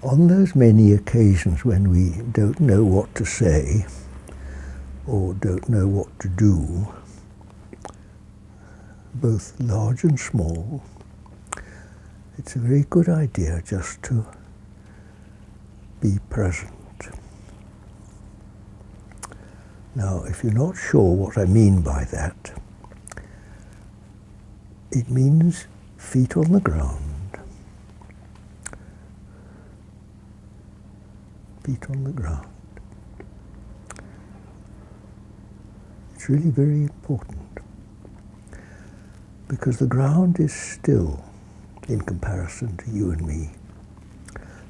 On those many occasions when we don't know what to say or don't know what to do, both large and small, it's a very good idea just to be present. Now, if you're not sure what I mean by that, it means feet on the ground. Feet on the ground. It's really very important because the ground is still in comparison to you and me.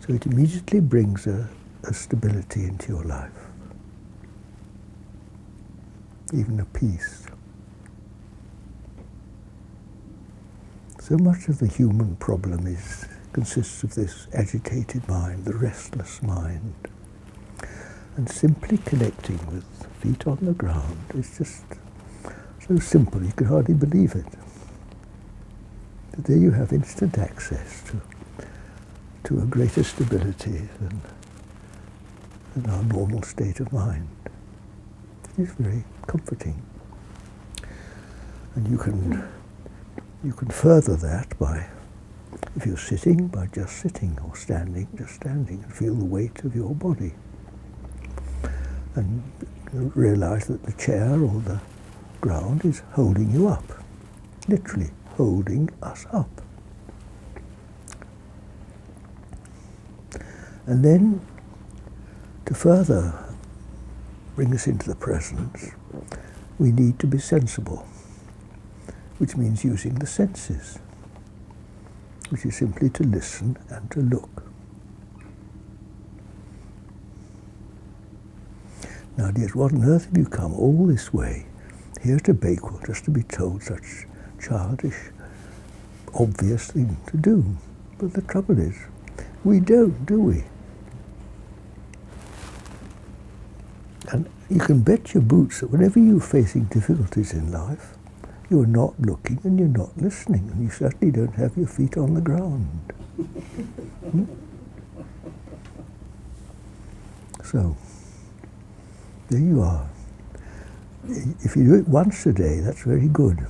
So it immediately brings a stability into your life, even a peace. So much of the human problem consists of this agitated mind, the restless mind. And simply connecting with feet on the ground is just so simple you can hardly believe it. But there you have instant access to a greater stability than our normal state of mind. It's very comforting. And you can further that by, if you're sitting, by just sitting, or standing, just standing, and feel the weight of your body. And realize that the chair or the ground is holding you up, literally holding us up. And then, to further bring us into the presence, we need to be sensible, which means using the senses, which is simply to listen and to look. Now, dears, what on earth have you come all this way here to Bakewell just to be told such childish, obvious thing to do? But the trouble is, we don't, do we? And you can bet your boots that whenever you're facing difficulties in life, you're not looking and you're not listening, and you certainly don't have your feet on the ground. So, there you are. If you do it once a day, that's very good.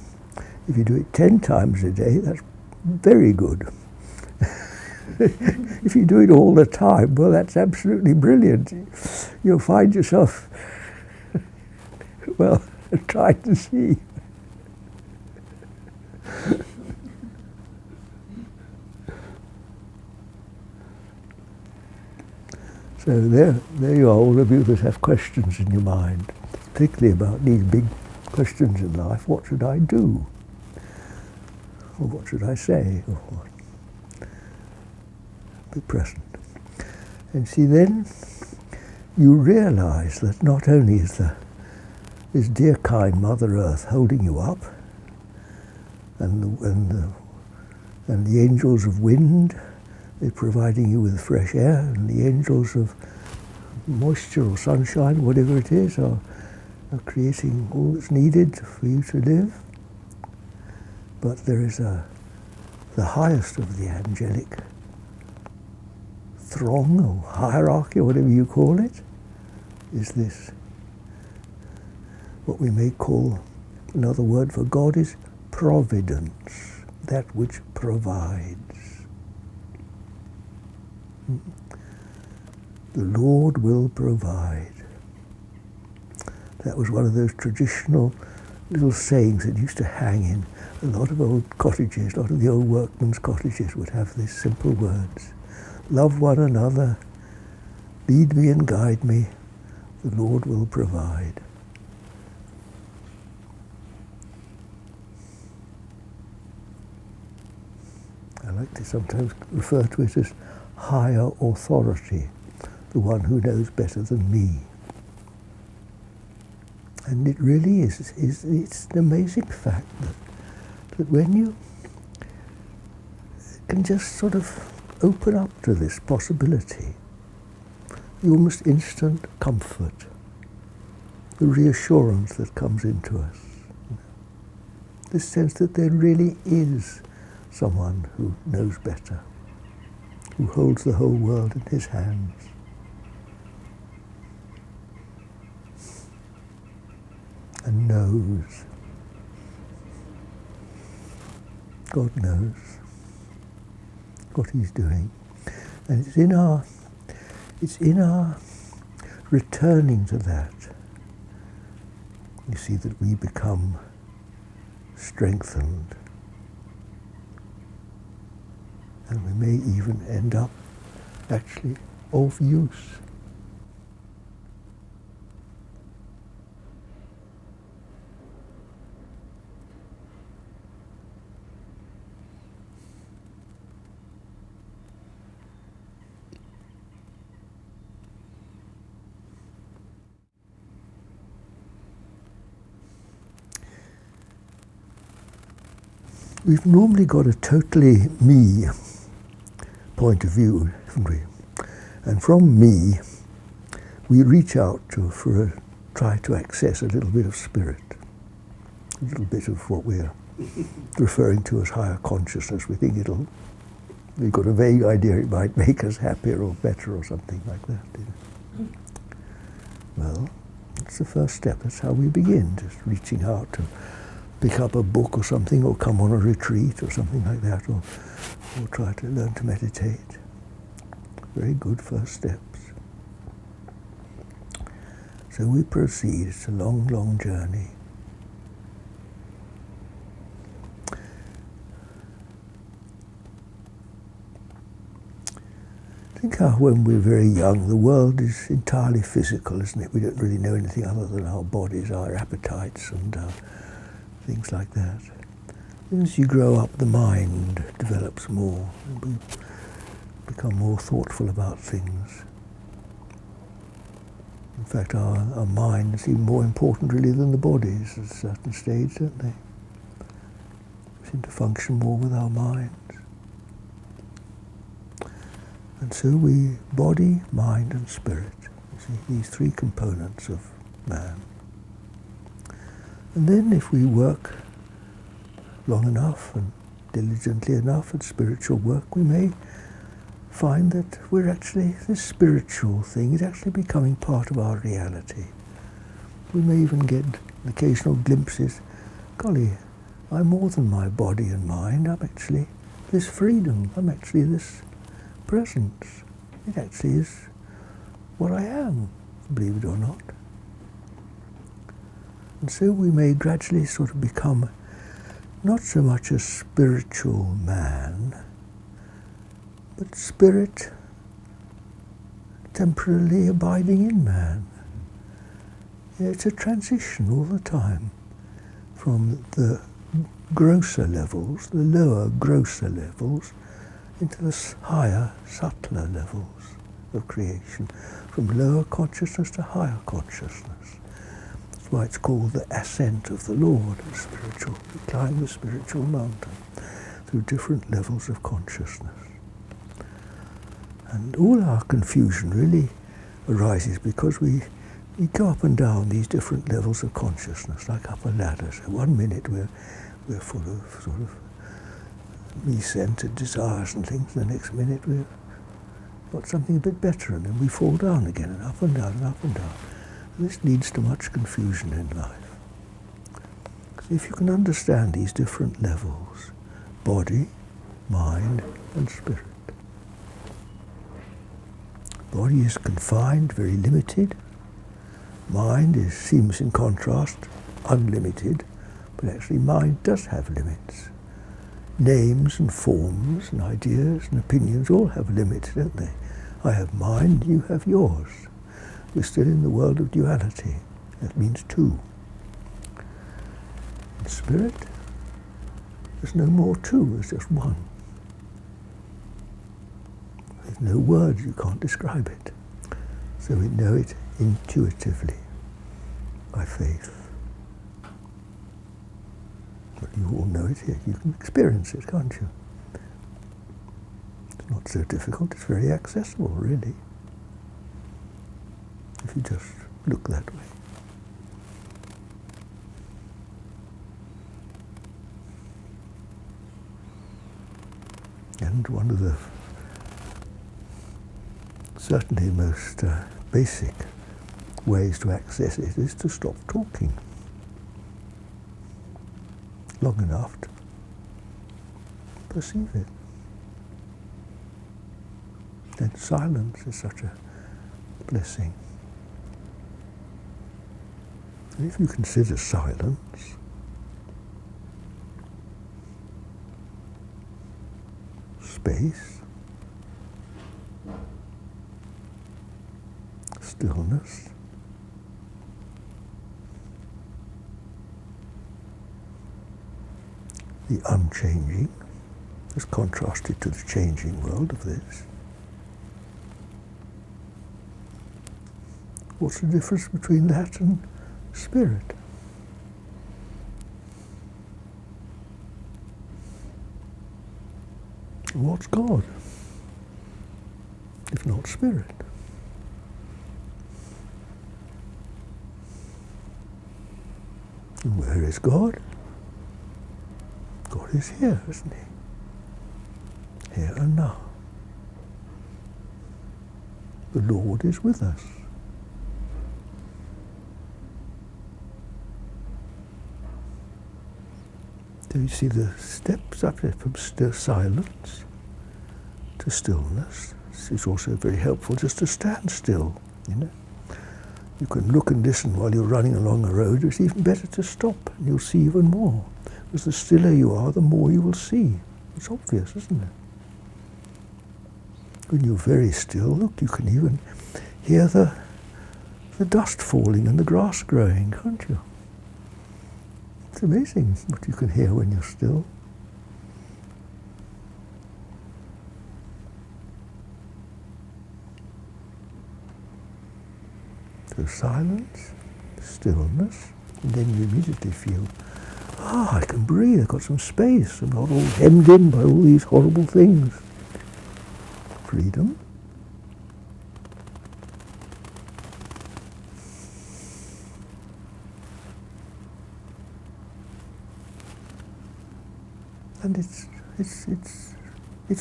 If you do it 10 times a day, that's very good. If you do it all the time, well, that's absolutely brilliant. You'll find yourself, well, trying to see. So there you are, all of you that have questions in your mind, particularly about these big questions in life. What should I do? Or what should I say? Or what? Be present. And see, then you realize that not only is this dear kind Mother Earth holding you up, and the angels of wind, they're providing you with fresh air, and the angels of moisture or sunshine, whatever it is, are creating all that's needed for you to live. But there is the highest of the angelic throng or hierarchy, or whatever you call it, is this, what we may call, another word for God is providence, that which provides. The Lord will provide. That was one of those traditional little sayings that used to hang in a lot of old cottages. A lot of the old workmen's cottages would have these simple words. Love one another, lead me and guide me, the Lord will provide. I like to sometimes refer to it as higher authority, the one who knows better than me. And it really is it's an amazing fact that when you can just sort of open up to this possibility, the almost instant comfort, the reassurance that comes into us, this sense that there really is someone who knows better, who holds the whole world in his hands. And knows. God knows what he's doing. And it's in our returning to that, you see, that we become strengthened. And we may even end up actually of use. We've normally got a totally me point of view, haven't we? And from me, we reach out to try to access a little bit of spirit, a little bit of what we're referring to as higher consciousness. We think we've got a vague idea it might make us happier or better or something like that. You know? Well, that's the first step. That's how we begin, just reaching out to pick up a book or something, or come on a retreat or something like that, or try to learn to meditate. Very good first steps. So we proceed. It's a long, long journey. Think how when we're very young, the world is entirely physical, isn't it? We don't really know anything other than our bodies, our appetites, and things like that. As you grow up, the mind develops more, and we become more thoughtful about things. In fact, our minds seem more important really than the bodies at a certain stage, don't they? We seem to function more with our minds. And so we, body, mind and spirit, you see, these three components of man. And then if we work long enough and diligently enough at spiritual work, we may find that we're actually, this spiritual thing is actually becoming part of our reality. We may even get occasional glimpses, golly, I'm more than my body and mind, I'm actually this freedom, I'm actually this presence. It actually is what I am, believe it or not. And so we may gradually sort of become not so much a spiritual man, but spirit temporarily abiding in man. It's a transition all the time from the grosser levels, the lower, grosser levels, into the higher, subtler levels of creation, from lower consciousness to higher consciousness. That's why it's called the ascent of the Lord, the spiritual. We climb the spiritual mountain through different levels of consciousness. And all our confusion really arises because we go up and down these different levels of consciousness, like up a ladder. So one minute we're full of sort of me-centered desires and things, the next minute we've got something a bit better, and then we fall down again, and up and down and up and down. And this leads to much confusion in life. So if you can understand these different levels, body, mind and spirit. Body is confined, very limited. Mind seems in contrast unlimited, but actually mind does have limits. Names and forms and ideas and opinions all have limits, don't they? I have mine, you have yours. We're still in the world of duality. That means two. In spirit, there's no more two, there's just one. There's no words, you can't describe it. So we know it intuitively, by faith. But you all know it here, you can experience it, can't you? It's not so difficult, it's very accessible, really. If you just look that way. And one of the certainly the most basic ways to access it is to stop talking long enough to perceive it. And silence is such a blessing. And if you consider silence space, stillness, the unchanging, as contrasted to the changing world of this. What's the difference between that and spirit? What's God, if not spirit? And where is God? God is here, isn't he? Here and now. The Lord is with us. Do you see the steps up there from silence to stillness? It's also very helpful just to stand still, you know. You can look and listen while you're running along a road. It's even better to stop, and you'll see even more. Because the stiller you are, the more you will see. It's obvious, isn't it? When you're very still, look, you can even hear the dust falling and the grass growing, can't you? It's amazing what you can hear when you're still. So silence, stillness, and then you immediately feel, I can breathe, I've got some space, I'm not all hemmed in by all these horrible things. Freedom. And it's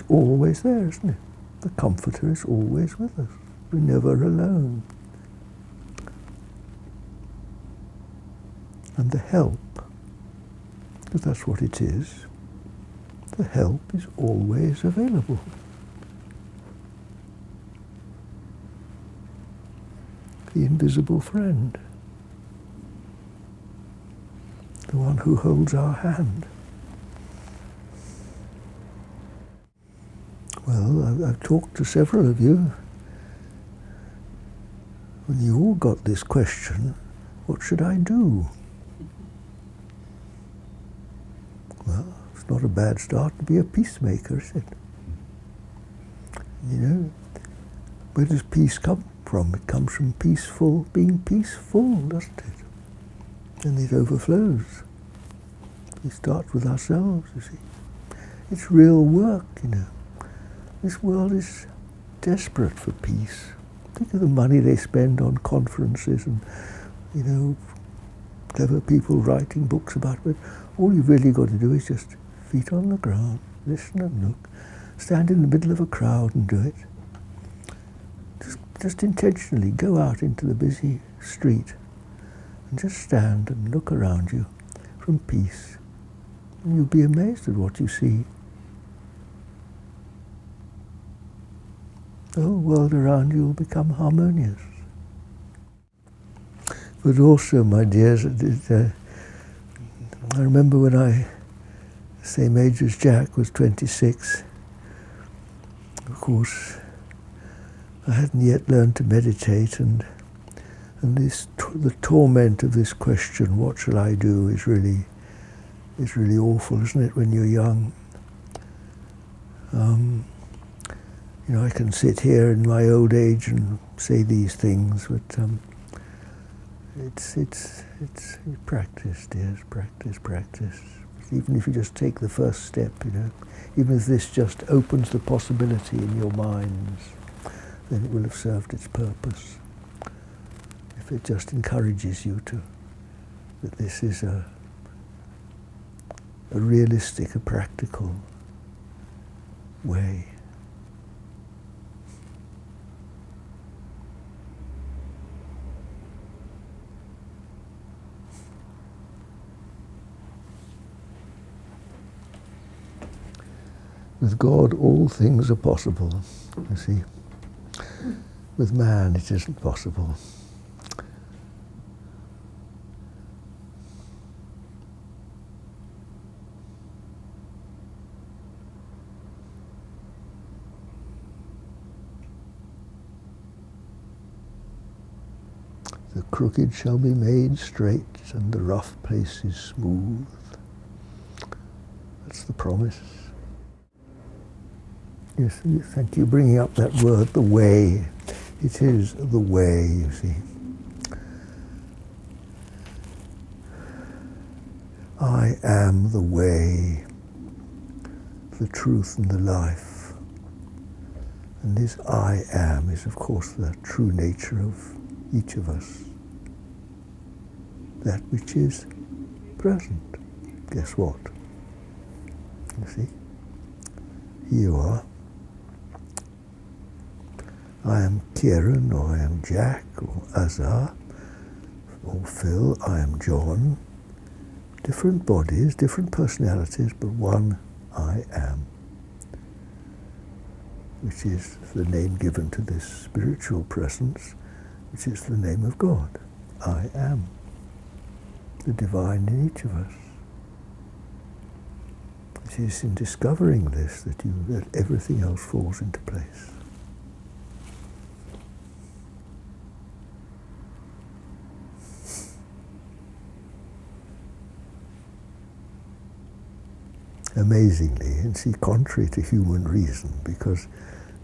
always there, isn't it? The Comforter is always with us. We're never alone. And the help, because that's what it is, the help is always available. The invisible friend, the one who holds our hand. Well, I've talked to several of you, and you all got this question, what should I do? Well, it's not a bad start to be a peacemaker, is it? You know, where does peace come from? It comes from peaceful, being peaceful, doesn't it? And it overflows. We start with ourselves, you see. It's real work, you know. This world is desperate for peace. Think of the money they spend on conferences and, you know, clever people writing books about it. All you've really got to do is just feet on the ground, listen and look, stand in the middle of a crowd and do it. Just intentionally go out into the busy street and just stand and look around you from peace. And you'll be amazed at what you see. The whole world around you will become harmonious. But also, my dears, I remember when I, same age as Jack, was 26. Of course, I hadn't yet learned to meditate, and the torment of this question, what shall I do, is really awful, isn't it, when you're young? You know, I can sit here in my old age and say these things, but it's practice, dears, practice. Even if you just take the first step, you know, even if this just opens the possibility in your minds, then it will have served its purpose. If it just encourages you that this is a realistic, a practical way. With God, all things are possible, you see. With man, it isn't possible. The crooked shall be made straight, and the rough places smooth. That's the promise. Yes, thank you for bringing up that word, the way. It is the way, you see. I am the way, the truth and the life. And this I am is, of course, the true nature of each of us. That which is present. Guess what? You see? Here you are. I am Kieran, or I am Jack, or Azar, or Phil, I am John. Different bodies, different personalities, but one I am, which is the name given to this spiritual presence, which is the name of God. I am, the divine in each of us. It is in discovering this that everything else falls into place. Amazingly, and see, contrary to human reason, because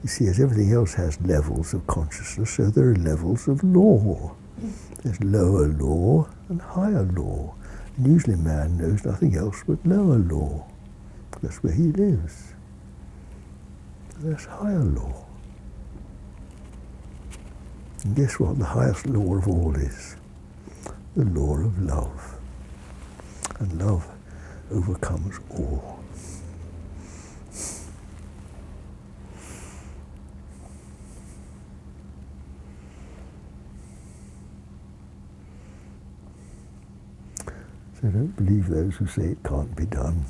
you see, as everything else has levels of consciousness, so there are levels of law. There's lower law and higher law. And usually man knows nothing else but lower law. That's where he lives. There's higher law. And guess what the highest law of all is? The law of love. And love overcomes all. So don't believe those who say it can't be done.